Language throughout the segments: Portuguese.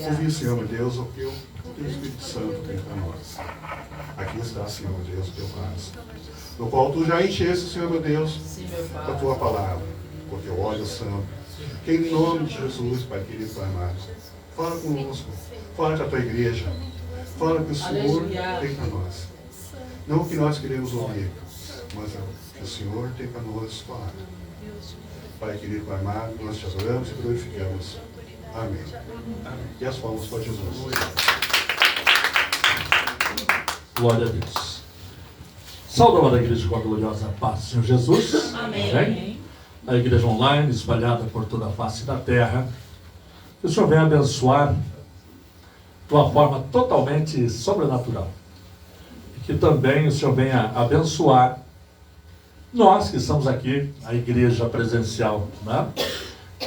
ouvir, Senhor meu Deus, o que o Teu Espírito Santo tem para nós. Aqui está, Senhor meu Deus, o Teu vaso, no qual Tu já encheste, Senhor meu Deus, com a Tua palavra, com o Teu óleo santo. Que em nome de Jesus, Pai querido, Pai amado, fala conosco, fala com a Tua igreja, fala o que o Senhor tem para nós. Não o que nós queremos ouvir, mas o que o Senhor tem para nós falar. Pai querido, Pai amado, nós te adoramos e glorificamos. Amém. E as palmas para Jesus. Glória a Deus. Saúde a igreja com a gloriosa paz do Senhor Jesus. Amém. A igreja online, espalhada por toda a face da terra. Que o Senhor venha abençoar de uma forma totalmente sobrenatural. E que também o Senhor venha abençoar nós que estamos aqui, a igreja presencial, né?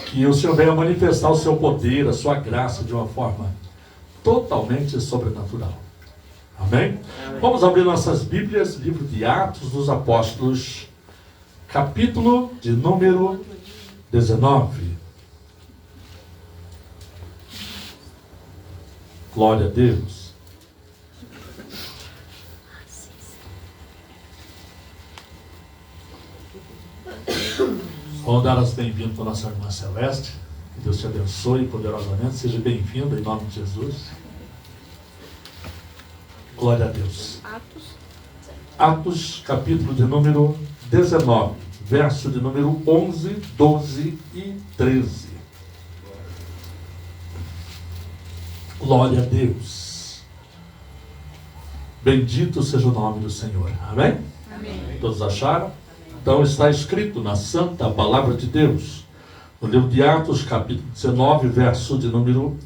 Que o Senhor venha manifestar o seu poder, a sua graça de uma forma totalmente sobrenatural. Amém? Vamos abrir nossas Bíblias, livro de Atos dos Apóstolos, capítulo de número 19. Glória a Deus. Vamos dar as bem-vindas para a nossa irmã Celeste. Que Deus te abençoe poderosamente. Seja bem-vindo em nome de Jesus. Glória a Deus. Atos, capítulo de número 19, verso de número 11, 12 e 13. Glória a Deus. Bendito seja o nome do Senhor. Amém? Amém. Todos acharam? Então está escrito na Santa Palavra de Deus, no livro de Atos, capítulo 19, verso de número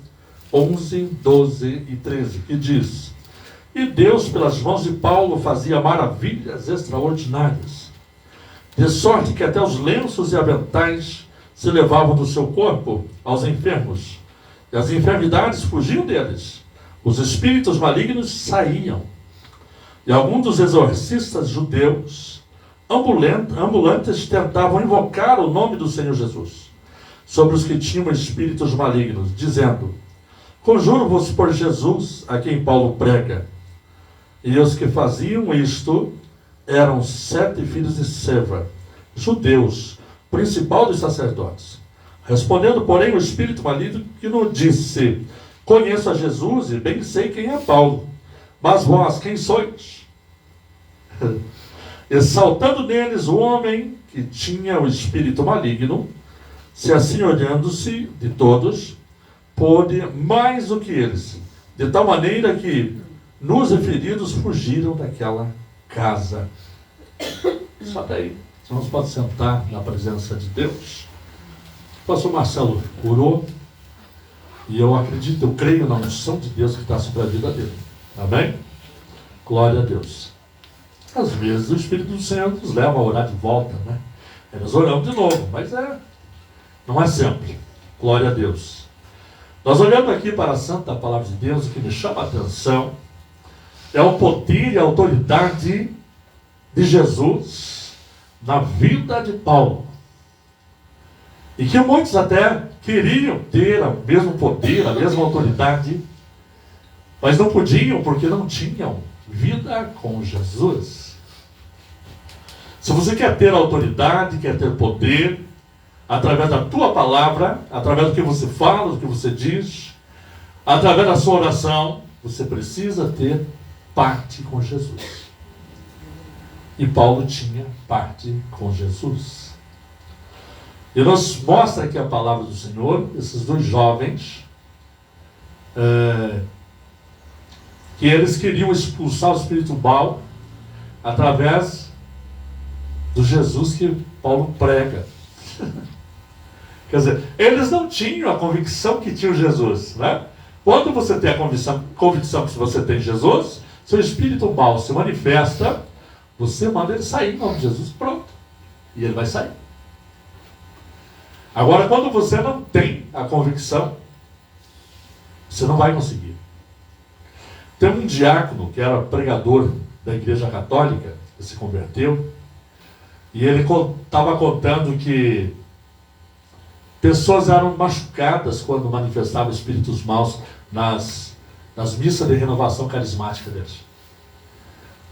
11, 12 e 13, que diz: E Deus, pelas mãos de Paulo, fazia maravilhas extraordinárias, de sorte que até os lenços e aventais se levavam do seu corpo aos enfermos, e as enfermidades fugiam deles, os espíritos malignos saíam. E alguns dos exorcistas judeus ambulantes tentavam invocar o nome do Senhor Jesus sobre os que tinham espíritos malignos, dizendo: Conjuro-vos por Jesus, a quem Paulo prega. E os que faziam isto eram 7 filhos de Seva, judeus, principal dos sacerdotes. Respondendo, porém, o espírito maligno que nos disse: Conheço a Jesus e bem sei quem é Paulo, mas vós quem sois? E saltando neles o homem que tinha o espírito maligno, se assim olhando-se de todos, pôde mais do que eles, de tal maneira que nus e feridos fugiram daquela casa. Só daí. Nós podemos sentar na presença de Deus. O pastor Marcelo curou, e eu acredito, eu creio na unção de Deus que está sobre a vida dele. Amém? Glória a Deus. Às vezes o Espírito do Senhor nos leva a orar de volta, né? Aí nós oramos de novo, mas não é sempre. Glória a Deus. Nós olhando aqui para a Santa Palavra de Deus, o que me chama a atenção é o poder e a autoridade de Jesus na vida de Paulo. E que muitos até queriam ter o mesmo poder, a mesma autoridade, mas não podiam porque não tinham vida com Jesus. Se você quer ter autoridade, quer ter poder, através da tua palavra, através do que você fala, do que você diz, através da sua oração, você precisa ter parte com Jesus. E Paulo tinha parte com Jesus. E nos mostra aqui a palavra do Senhor, esses 2 jovens, que eles queriam expulsar o espírito mal através do Jesus que Paulo prega. Quer dizer, eles não tinham a convicção que tinha o Jesus, né? Quando você tem a convicção que você tem Jesus, seu espírito mal se manifesta, você manda ele sair em nome de Jesus, pronto. E ele vai sair. Agora, quando você não tem a convicção, você não vai conseguir. Tem um diácono que era pregador da Igreja Católica, que se converteu, e ele estava contando que Pessoas eram machucadas quando manifestavam espíritos maus nas missas de renovação carismática deles.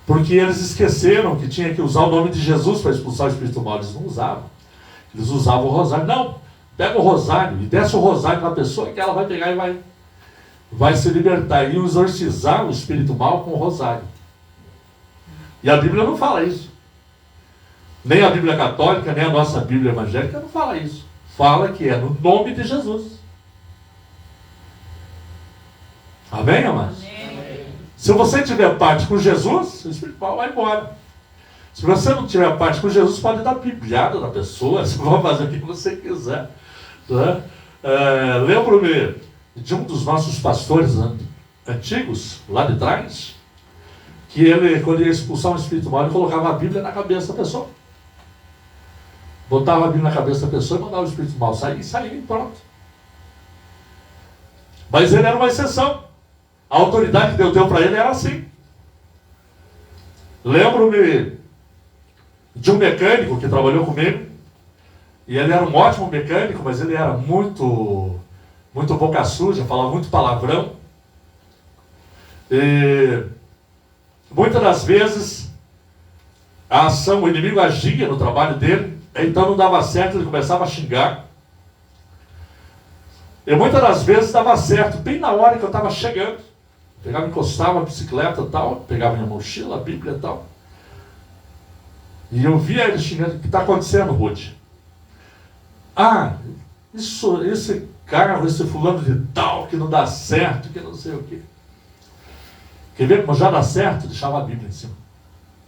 Porque eles esqueceram que tinha que usar o nome de Jesus para expulsar o espírito mau. Eles não usavam. Eles usavam o rosário. Não, pega o rosário e desce o rosário na pessoa que ela vai pegar e vai se libertar. E exorcizar o espírito mau com o rosário. E a Bíblia não fala isso. Nem a Bíblia católica, nem a nossa Bíblia evangélica não fala isso. Fala que é no nome de Jesus. Amém, amados? Amém. Se você tiver parte com Jesus, o espírito mau vai embora. Se você não tiver parte com Jesus, pode dar bibliada na pessoa, você pode fazer o que você quiser. Né? Lembro-me de um dos nossos pastores antigos, lá de trás, que ele, quando ia expulsar um espírito mau, ele colocava a Bíblia na cabeça da pessoa. Botava a Bíblia na cabeça da pessoa e mandava o espírito mau sair, e saía e pronto. Mas ele era uma exceção. A autoridade que Deus deu para ele era assim. Lembro-me de um mecânico que trabalhou comigo, e ele era um ótimo mecânico, mas ele era muito boca suja, falava muito palavrão. E muitas das vezes o inimigo agia no trabalho dele, então não dava certo, ele começava a xingar. E muitas das vezes dava certo, bem na hora que eu estava chegando. Pegava, encostava a bicicleta e tal, pegava minha mochila, a Bíblia e tal. E eu via ele xingando: o que está acontecendo, Ruth? Esse carro, esse fulano de tal, que não dá certo, que não sei o quê. Quer ver como já dá certo? Deixava a Bíblia em cima.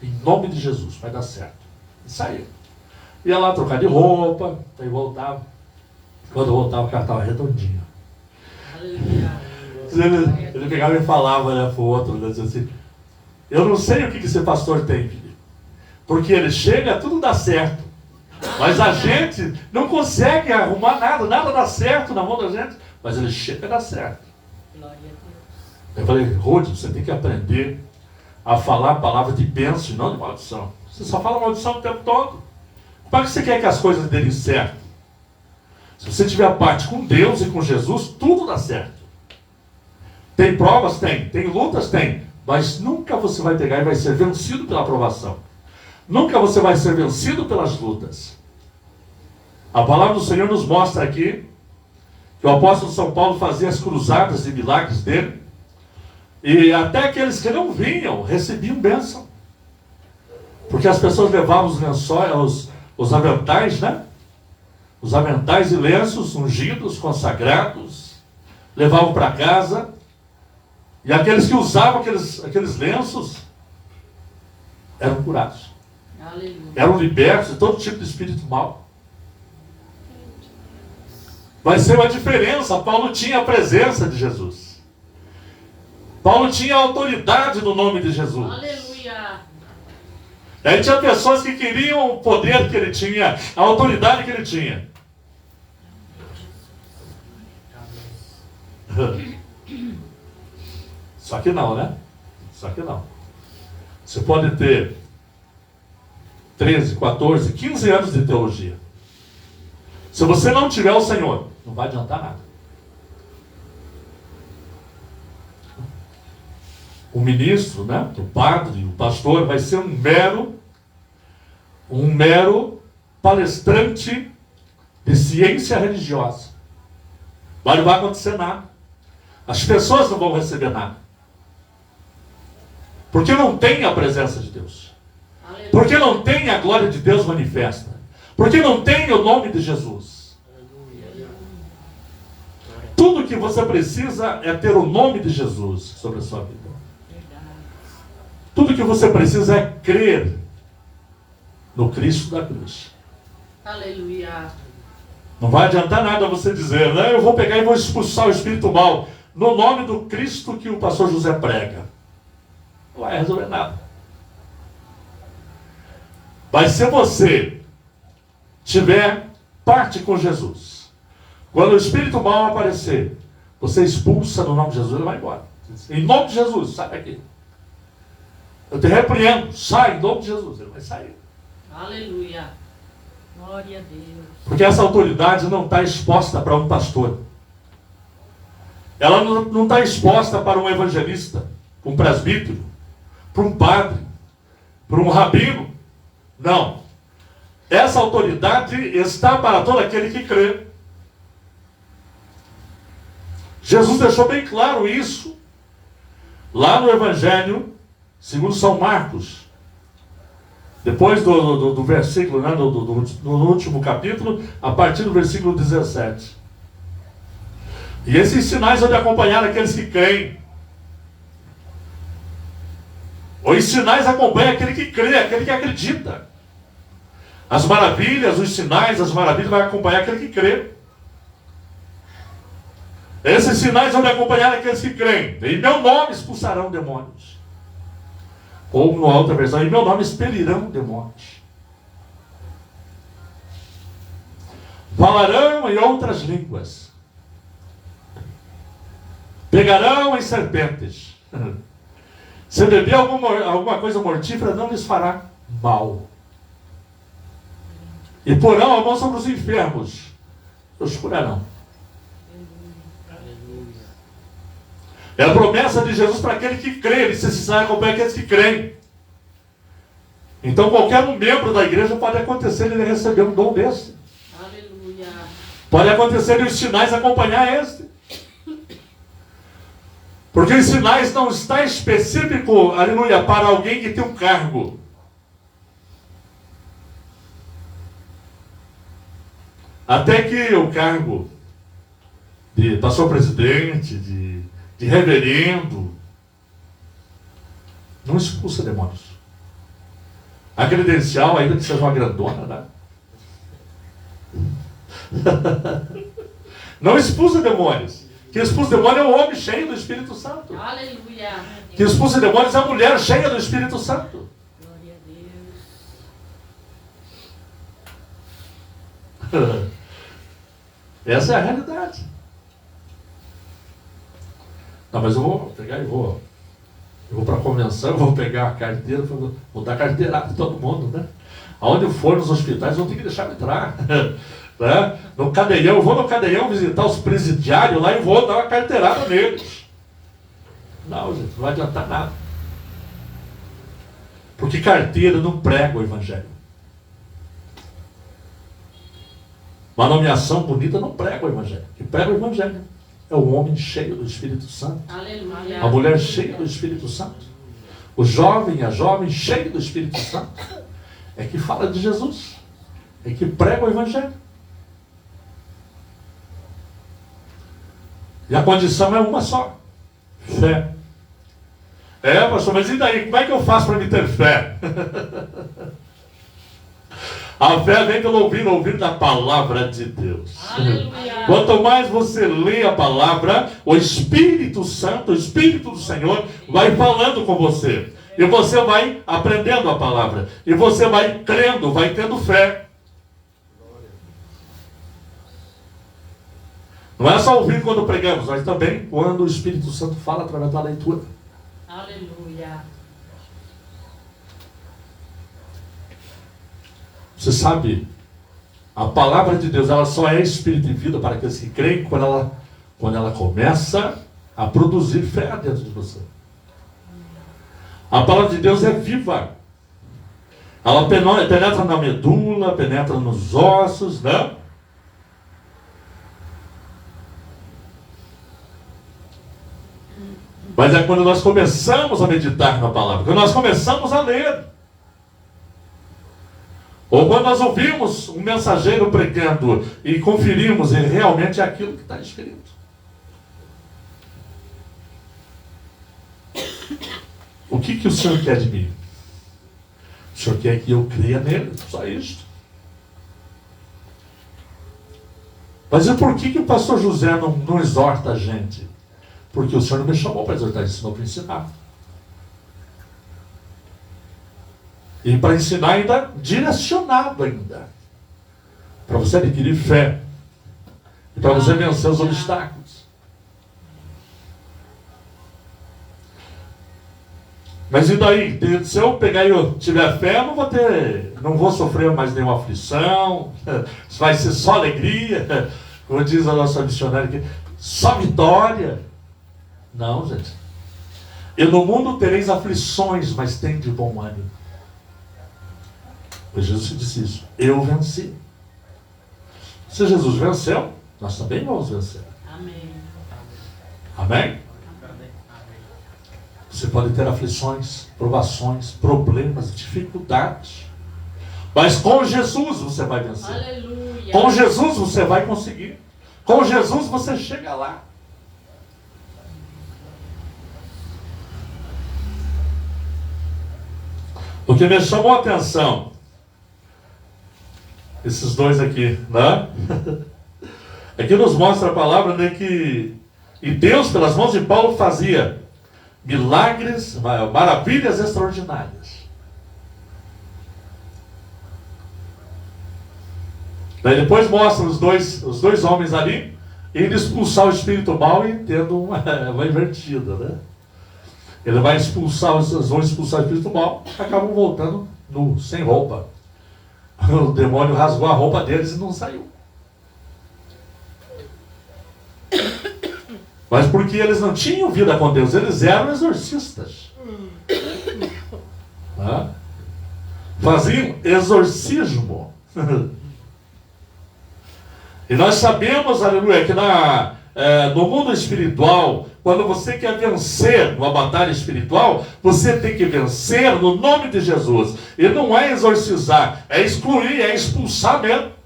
Em nome de Jesus, vai dar certo. E saía. Ia lá trocar de roupa, aí voltava. Quando eu voltava, o carro estava redondinho. Ele pegava e falava, né, para o outro, né, dizia assim: eu não sei o que esse pastor tem, filho. Porque ele chega, tudo dá certo. Mas a gente não consegue arrumar nada dá certo na mão da gente. Mas ele chega e dá certo. Eu falei: Ruth, você tem que aprender a falar a palavra de bênção e não de maldição. Você só fala maldição o tempo todo. Como é que você quer que as coisas deem certo? Se você tiver a parte com Deus e com Jesus, tudo dá certo. Tem provas? Tem lutas? Tem. Mas nunca você vai pegar e vai ser vencido pela aprovação. Nunca você vai ser vencido pelas lutas. A palavra do Senhor nos mostra aqui que o apóstolo São Paulo fazia as cruzadas de milagres dele, e até aqueles que não vinham recebiam bênção. Porque as pessoas levavam os lençóis, os aventais, né? Os aventais e lenços ungidos, consagrados, levavam para casa, e aqueles que usavam aqueles lenços eram curados. Aleluia. Eram libertos de todo tipo de espírito mau. Vai ser uma diferença. Paulo tinha a presença de Jesus. Paulo tinha a autoridade no nome de Jesus. Aleluia. Aí tinha pessoas que queriam o poder que ele tinha, a autoridade que ele tinha. Só que não, né? Só que não. Você pode ter 13, 14, 15 anos de teologia. Se você não tiver o Senhor, não vai adiantar nada. O ministro, né, o padre, o pastor, vai ser um mero palestrante de ciência religiosa. Mas não vai acontecer nada. As pessoas não vão receber nada. Porque não tem a presença de Deus. Aleluia. Porque não tem a glória de Deus manifesta. Porque não tem o nome de Jesus. Aleluia. Tudo que você precisa é ter o nome de Jesus sobre a sua vida. Tudo que você precisa é crer no Cristo da cruz. Aleluia. Não vai adiantar nada você dizer: não, eu vou pegar e vou expulsar o espírito mau no nome do Cristo que o pastor José prega. Não vai resolver nada. Mas se você tiver parte com Jesus, quando o espírito mau aparecer, você expulsa no nome de Jesus, ele vai embora. Em nome de Jesus, sai daqui. Eu te repreendo, sai em nome de Jesus, ele vai sair. Aleluia. Glória a Deus. Porque essa autoridade não está exposta para um pastor. Ela não está exposta para um evangelista, para um presbítero, para um padre, para um rabino. Não. Essa autoridade está para todo aquele que crê. Jesus deixou bem claro isso lá no Evangelho segundo São Marcos. Depois do versículo, né, no último capítulo, a partir do versículo 17. E esses sinais vão de acompanhar aqueles que creem. Os sinais acompanham aquele que crê, aquele que acredita. As maravilhas, os sinais, as maravilhas vão acompanhar aquele que crê. Esses sinais vão de acompanhar aqueles que creem. Em meu nome expulsarão demônios. Ou, numa outra versão, em meu nome expelirão demônios. Falarão em outras línguas. Pegarão em serpentes. Se beber alguma coisa mortífera, não lhes fará mal. E porão a mão sobre os enfermos, os curarão. É a promessa de Jesus para aquele que crê. Ele se acompanha aqueles que creem. Então qualquer um membro da igreja pode acontecer ele receber um dom desse. Aleluia. Pode acontecer os sinais acompanhar este. Porque os sinais não está específico, aleluia, para alguém que tem um cargo. Até que o cargo de pastor-presidente, de reverendo, não expulsa demônios. A credencial, ainda que seja uma grandona, né? Não expulsa demônios. Quem expulsa demônios é o homem cheio do Espírito Santo. Aleluia. Quem expulsa demônios é a mulher cheia do Espírito Santo. Glória a Deus. Essa é a realidade. Não, mas eu vou pegar e vou para a convenção, eu vou pegar a carteira, vou dar carteirada para todo mundo, né? Aonde for nos hospitais, vão ter que deixar eu entrar. Né? No cadeião, eu vou no cadeião visitar os presidiários lá e vou dar uma carteirada neles. Não, gente, não vai adiantar nada. Porque carteira não prega o evangelho. Uma nomeação bonita não prega o evangelho. O que prega o evangelho é o homem cheio do Espírito Santo. Aleluia. A mulher cheia do Espírito Santo. O jovem, a jovem cheio do Espírito Santo. É que fala de Jesus. É que prega o evangelho. E a condição é uma só. Fé. Pastor, mas e daí? Como é que eu faço para me ter fé? A fé vem pelo ouvir da palavra de Deus. Aleluia. Quanto mais você lê a palavra, o Espírito Santo, o Espírito do Senhor, vai falando com você. E você vai aprendendo a palavra. E você vai crendo, vai tendo fé. Não é só ouvir quando pregamos, mas também quando o Espírito Santo fala através da leitura. Aleluia. Você sabe, a palavra de Deus, ela só é espírito e vida para aqueles que creem quando ela começa a produzir fé dentro de você. A palavra de Deus é viva. Ela penetra na medula, penetra nos ossos, né? Mas é quando nós começamos a meditar na palavra, quando nós começamos a ler. Ou quando nós ouvimos um mensageiro pregando e conferimos e realmente é aquilo que está escrito. O que o Senhor quer de mim? O Senhor quer que eu creia nele, só isso. Mas e por que o pastor José não exorta a gente? Porque o Senhor não me chamou para exortar, ele ensinou para ensinar. E para ensinar ainda, direcionado ainda. Para você adquirir fé. E para você vencer os obstáculos. Mas e daí? Se eu pegar e eu tiver fé, eu não vou ter não vou sofrer mais nenhuma aflição, vai ser só alegria, como diz a nossa missionária aqui, só vitória. Não, gente. E no mundo tereis aflições, mas tem de bom ânimo. Pois Jesus disse isso. Eu venci. Se Jesus venceu, nós também vamos vencer. Amém. Amém? Você pode ter aflições, provações, problemas, dificuldades. Mas com Jesus você vai vencer. Aleluia. Com Jesus você vai conseguir. Com Jesus você chega lá. O que me chamou a atenção, esses dois aqui, né? Aqui nos mostra a palavra, né, que e Deus, pelas mãos de Paulo, fazia milagres, maravilhas extraordinárias. Daí depois mostra os dois homens ali, indo expulsar o espírito mau e tendo uma invertida, né? Ele vai expulsar, eles vão expulsar o espírito mau, acabam voltando sem roupa. O demônio rasgou a roupa deles e não saiu. Mas porque eles não tinham vida com Deus, eles eram exorcistas. Faziam exorcismo. E nós sabemos, aleluia, que no mundo espiritual, quando você quer vencer numa batalha espiritual, você tem que vencer no nome de Jesus. E não é exorcizar, é excluir, é expulsar mesmo.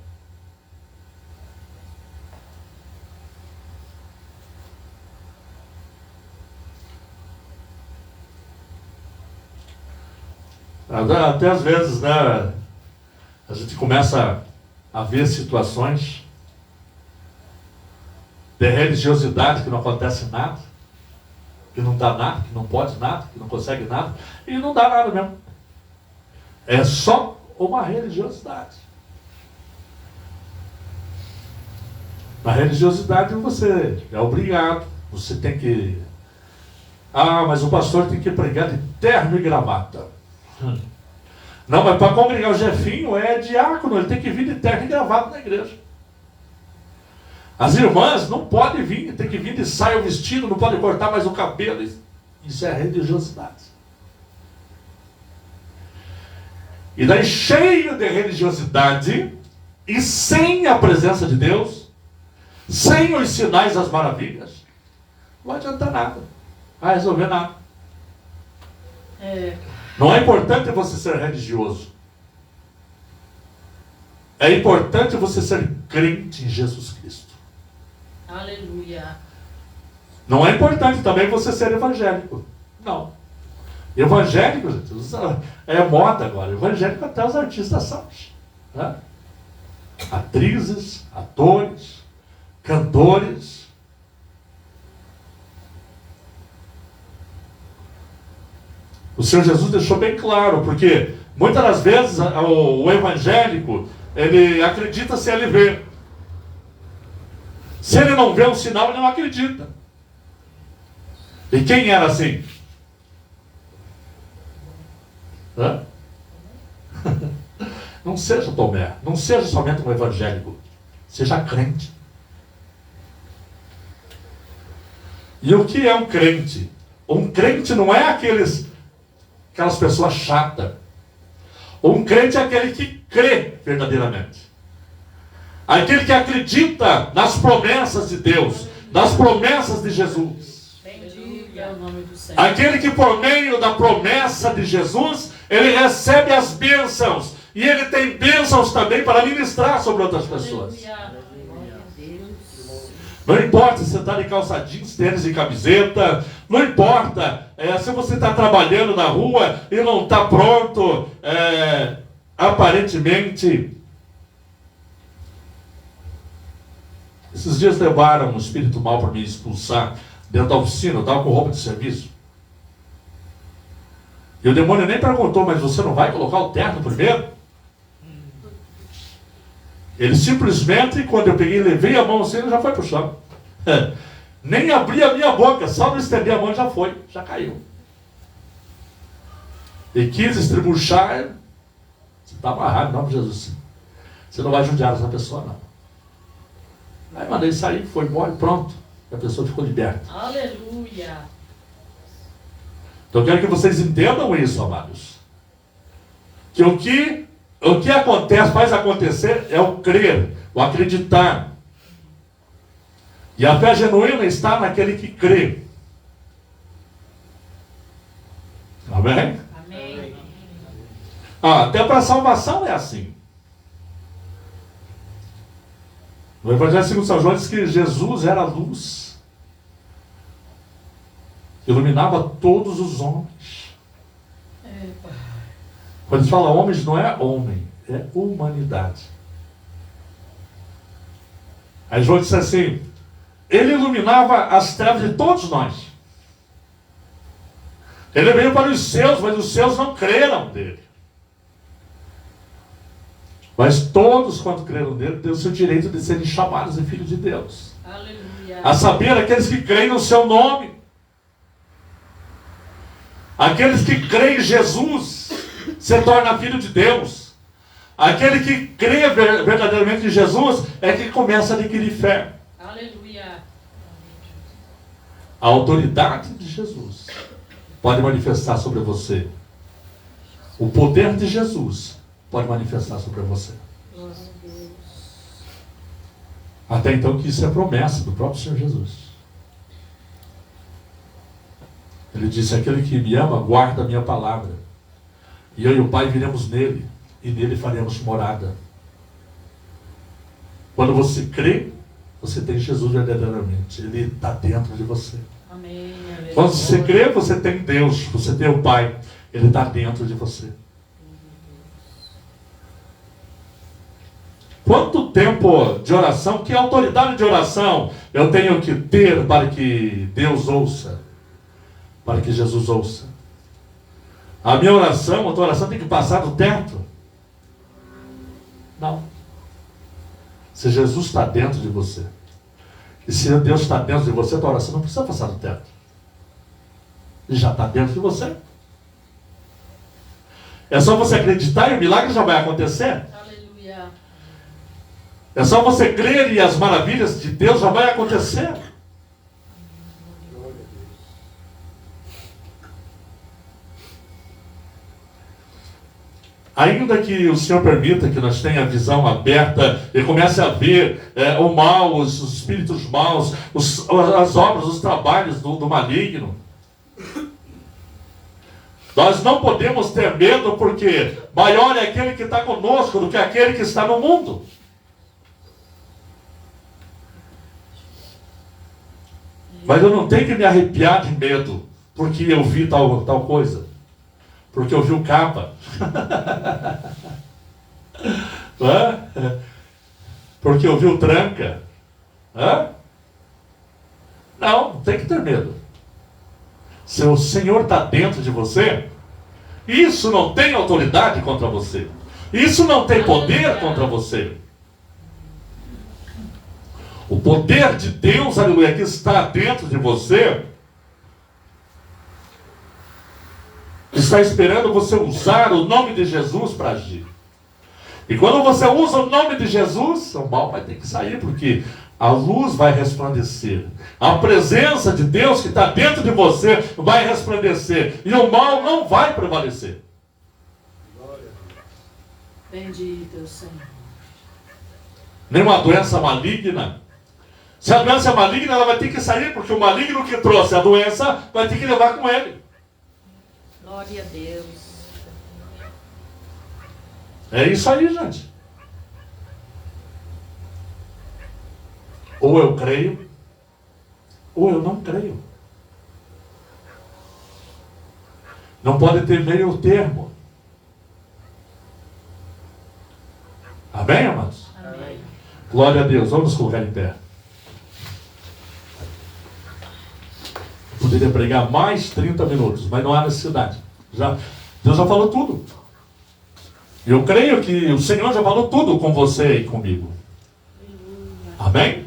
Até às vezes, né, a gente começa a ver situações de religiosidade que não acontece nada, que não dá nada, que não pode nada, que não consegue nada, e não dá nada mesmo. É só uma religiosidade. Na religiosidade você é obrigado, você tem que... mas o pastor tem que pregar de terno e gravata. Não, mas para congregar o Jefinho é diácono, ele tem que vir de terno e gravata na igreja. As irmãs não podem vir, tem que vir de saia ou vestido, não pode cortar mais o cabelo. Isso é religiosidade. E daí, cheio de religiosidade, e sem a presença de Deus, sem os sinais das maravilhas, não vai adiantar nada, não vai resolver nada. Não é importante você ser religioso. É importante você ser crente em Jesus Cristo. Aleluia. Não é importante também você ser evangélico. Não. Evangélico, gente, é moda agora. Evangélico até os artistas são. Né? Atrizes, atores, cantores. O Senhor Jesus deixou bem claro, porque muitas das vezes o evangélico, ele acredita se ele vê. Se ele não vê um sinal, ele não acredita. E quem era assim? Não seja Tomé, não seja somente um evangélico, seja crente. E o que é um crente? Um crente não é aquelas pessoas chatas. Um crente é aquele que crê verdadeiramente. Aquele que acredita nas promessas de Deus, nas promessas de Jesus. Bendito é o nome do Senhor. Aquele que por meio da promessa de Jesus, ele recebe as bênçãos. E ele tem bênçãos também para ministrar sobre outras pessoas. Não importa se você está de calça jeans, tênis e camiseta. Não importa se você está trabalhando na rua e não está pronto, aparentemente. Esses dias levaram um espírito mau para me expulsar dentro da oficina. Eu estava com roupa de serviço. E o demônio nem perguntou, mas você não vai colocar o terno primeiro? Ele simplesmente, quando eu peguei e levei a mão assim, ele já foi para o chão. Nem abri a minha boca, só não estender a mão já foi, já caiu. E quis estribuchar, Você está amarrado em nome de Jesus. Você não vai judiar essa pessoa, não. Aí mandei sair, foi embora e pronto. E a pessoa ficou liberta. Aleluia. Então eu quero que vocês entendam isso, amados. Que o que acontece, faz acontecer é o crer, o acreditar. E a fé genuína está naquele que crê. Amém? Amém. Até para a salvação é assim. No Evangelho segundo São João diz que Jesus era a luz. Iluminava todos os homens. Quando ele fala homens, não é homem, é humanidade. Aí João disse assim, ele iluminava as trevas de todos nós. Ele veio para os seus, mas os seus não creram nele. Mas todos, quando creram nele, têm o seu direito de serem chamados de filhos de Deus. Aleluia. A saber, aqueles que creem no seu nome. Aqueles que creem em Jesus se torna filho de Deus. Aquele que crê verdadeiramente em Jesus é que começa a adquirir fé. Aleluia. A autoridade de Jesus pode manifestar sobre você. O poder de Jesus pode manifestar sobre você. Até então que isso é promessa do próprio Senhor Jesus. Ele disse, aquele que me ama, guarda a minha palavra. E eu e o Pai viremos nele, e nele faremos morada. Quando você crê, você tem Jesus verdadeiramente. Ele está dentro de você. Amém. Quando você crê, você tem Deus, você tem o Pai. Ele está dentro de você. Quanto tempo de oração, que autoridade de oração eu tenho que ter para que Deus ouça? Para que Jesus ouça? A minha oração, a tua oração tem que passar do teto? Não. Se Jesus está dentro de você, e se Deus está dentro de você, a tua oração não precisa passar do teto. Ele já está dentro de você. É só você acreditar e o milagre já vai acontecer. Aleluia. É só você crer e as maravilhas de Deus já vai acontecer. Ainda que o Senhor permita que nós tenha a visão aberta e comece a ver o mal, os espíritos maus, as obras, os trabalhos do maligno, nós não podemos ter medo, porque maior é aquele que está conosco do que aquele que está no mundo. Mas eu não tenho que me arrepiar de medo porque eu vi tal coisa, porque eu vi o capa. Porque eu vi o tranca. Não tem que ter medo. Se o Senhor está dentro de você, isso não tem autoridade contra você. Isso não tem poder contra você. O poder de Deus, aleluia, que está dentro de você, está esperando você usar o nome de Jesus para agir. E quando você usa o nome de Jesus, o mal vai ter que sair, porque a luz vai resplandecer. A presença de Deus que está dentro de você vai resplandecer. E o mal não vai prevalecer. Bendito Senhor. Nenhuma doença maligna. Se a doença é maligna, ela vai ter que sair, porque o maligno que trouxe a doença vai ter que levar com ele. Glória a Deus. É isso aí, gente. Ou eu creio, ou eu não creio. Não pode ter meio termo. Amém, amados? Amém. Glória a Deus. Vamos nos colocar em pé. Eu poderia pregar mais 30 minutos, mas não há necessidade. Deus já falou tudo. Eu creio que o Senhor já falou tudo com você e comigo. Amém?